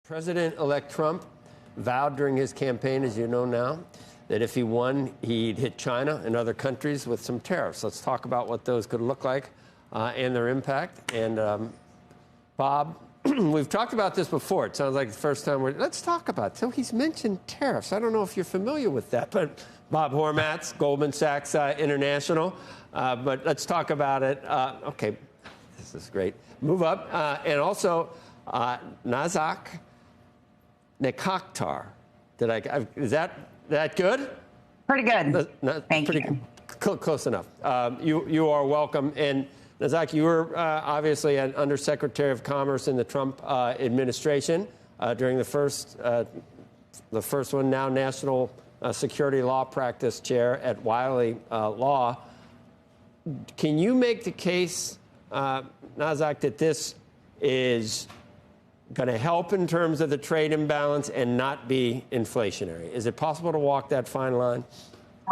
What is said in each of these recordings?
President-elect Trump vowed during his campaign, as you know now, that if he won, he'd hit China and other countries with some tariffs. Let's talk about what those could look like and their impact. And Bob, we've talked about this before. It sounds like the first time let's talk about it. So he's mentioned tariffs. I don't know if you're familiar with that, but Bob Hormats, Goldman Sachs International. But let's talk about it. Okay, this is great. Move up. And also Nazak Nikakhtar. Is that good? Pretty good. Thank you. Close enough. You are welcome. And Nazak, you were obviously an Undersecretary of Commerce in the Trump administration during the first one, now National Security Law Practice Chair at Wiley Law. Can you make the case, Nazak, that this is going to help in terms of the trade imbalance and not be inflationary? Is it possible to walk that fine line?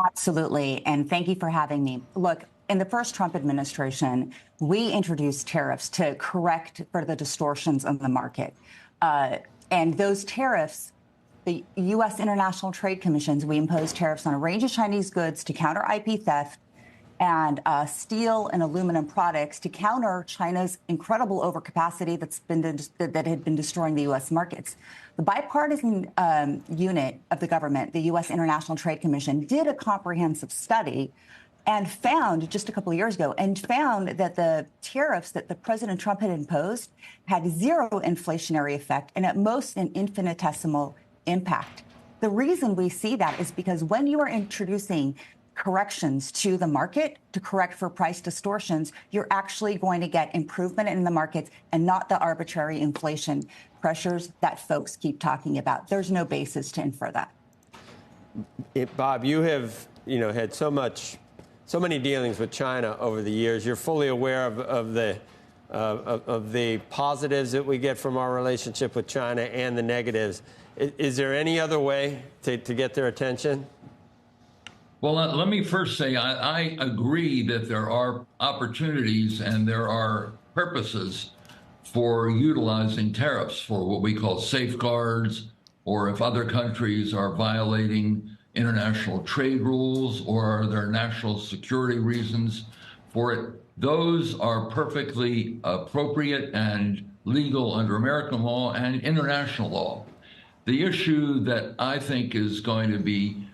Absolutely. And thank you for having me. Look, in the first Trump administration, we introduced tariffs to correct for the distortions in the market. And those tariffs, the U.S. International Trade Commissions, we imposed tariffs on a range of Chinese goods to counter IP theft and steel and aluminum products to counter China's incredible overcapacity that had been destroying the U.S. markets. The bipartisan unit of the government, the U.S. International Trade Commission, did a comprehensive study and found just a couple of years ago that the tariffs that the President Trump had imposed had zero inflationary effect and at most an infinitesimal impact. The reason we see that is because when you are introducing corrections to the market to correct for price distortions, you're actually going to get improvement in the markets and not the arbitrary inflation pressures that folks keep talking about. There's no basis to infer that. Bob, you have had so many dealings with China over the years. You're fully aware of the positives that we get from our relationship with China and the negatives. Is there any other way to get their attention? Well, let me first say I agree that there are opportunities and there are purposes for utilizing tariffs for what we call safeguards, or if other countries are violating international trade rules or there are national security reasons for it. Those are perfectly appropriate and legal under American law and international law. The issue that I think is going to be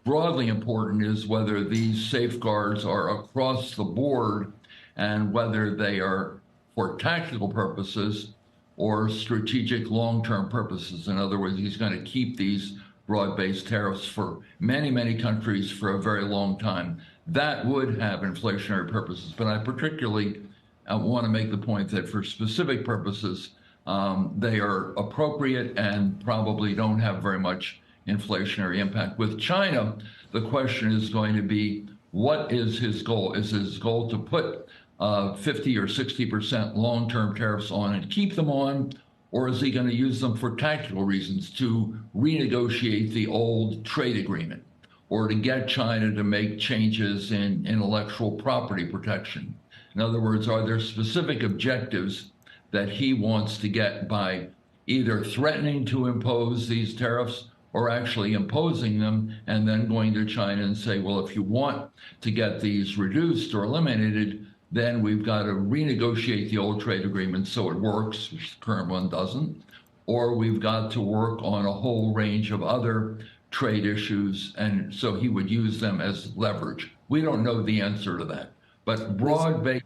broadly important is whether these safeguards are across the board and whether they are for tactical purposes or strategic long-term purposes. In other words, he's going to keep these broad-based tariffs for many, many countries for a very long time. That would have inflationary purposes. But I particularly want to make the point that for specific purposes, they are appropriate and probably don't have very much inflationary impact. With China, the question is going to be, what is his goal? Is his goal to put 50 or 60% long-term tariffs on and keep them on, or is he going to use them for tactical reasons to renegotiate the old trade agreement or to get China to make changes in intellectual property protection? In other words, are there specific objectives that he wants to get by either threatening to impose these tariffs or actually imposing them and then going to China and say, well, if you want to get these reduced or eliminated, then we've got to renegotiate the old trade agreement so it works, which the current one doesn't, or we've got to work on a whole range of other trade issues, and so he would use them as leverage. We don't know the answer to that, but broad-based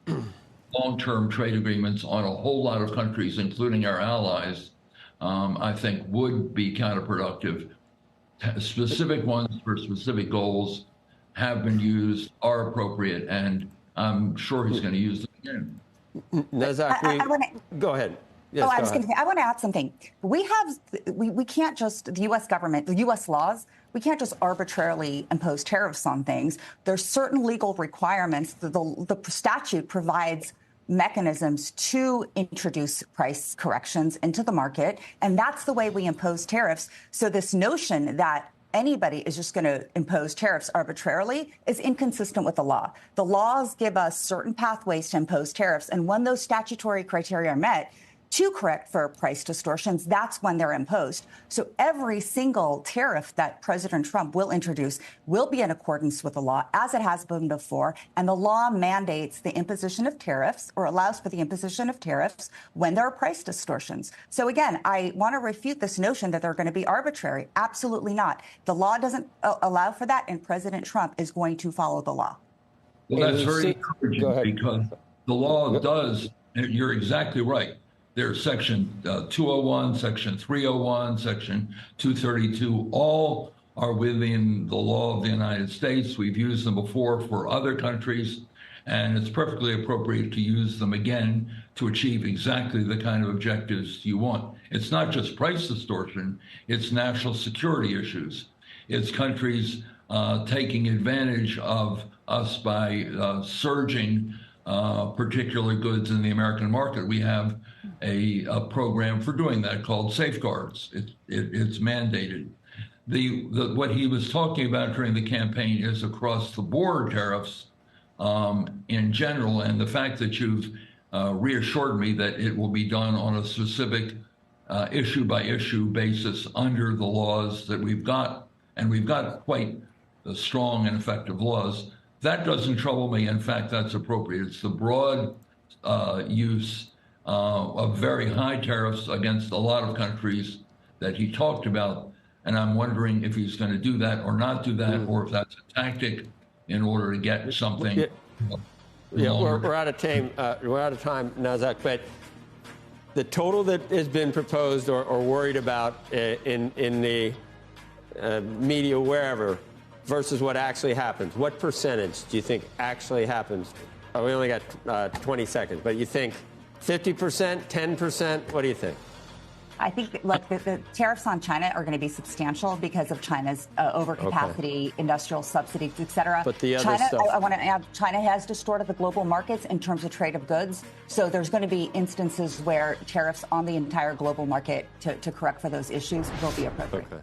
long-term trade agreements on a whole lot of countries, including our allies, I think would be counterproductive. Specific ones for specific goals have been used, are appropriate, and I'm sure he's going to use them again. Nazak, go ahead. Yes, I was going to say, I want to add something. We can't just, the U.S. government, the U.S. laws, we can't just arbitrarily impose tariffs on things. There's certain legal requirements. The statute provides mechanisms to introduce price corrections into the market, and that's the way we impose tariffs. So this notion that anybody is just going to impose tariffs arbitrarily is inconsistent with the law. The laws give us certain pathways to impose tariffs, and when those statutory criteria are met, to correct for price distortions, that's when they're imposed. So every single tariff that President Trump will introduce will be in accordance with the law, as it has been before. And the law mandates the imposition of tariffs, or allows for the imposition of tariffs when there are price distortions. So again, I want to refute this notion that they're going to be arbitrary. Absolutely not. The law doesn't allow for that, and President Trump is going to follow the law. Well, that's very encouraging, because the law does, you're exactly right. There's Section 201, Section 301, Section 232, all are within the law of the United States. We've used them before for other countries, and it's perfectly appropriate to use them again to achieve exactly the kind of objectives you want. It's not just price distortion, it's national security issues. It's countries taking advantage of us by surging particular goods in the American market. We have a program for doing that called Safeguards. It's mandated. What he was talking about during the campaign is across the board tariffs in general, and the fact that you've reassured me that it will be done on a specific issue by issue basis under the laws that we've got, and we've got quite strong and effective laws. That doesn't trouble me. In fact, that's appropriate. It's the broad use of very high tariffs against a lot of countries that he talked about. And I'm wondering if he's going to do that or not do that, or if that's a tactic in order to get something. Yeah, we're out of time. We're out of time, Nazak. But the total that has been proposed or worried about in the media, wherever, versus what actually happens, what percentage do you think actually happens? Oh, we only got 20 seconds, but you think 50%, 10%? What do you think? I think, look, the tariffs on China are going to be substantial because of China's overcapacity, industrial subsidies, et cetera. But the other China, stuff. I want to add, China has distorted the global markets in terms of trade of goods. So there's going to be instances where tariffs on the entire global market to correct for those issues will be appropriate. Okay.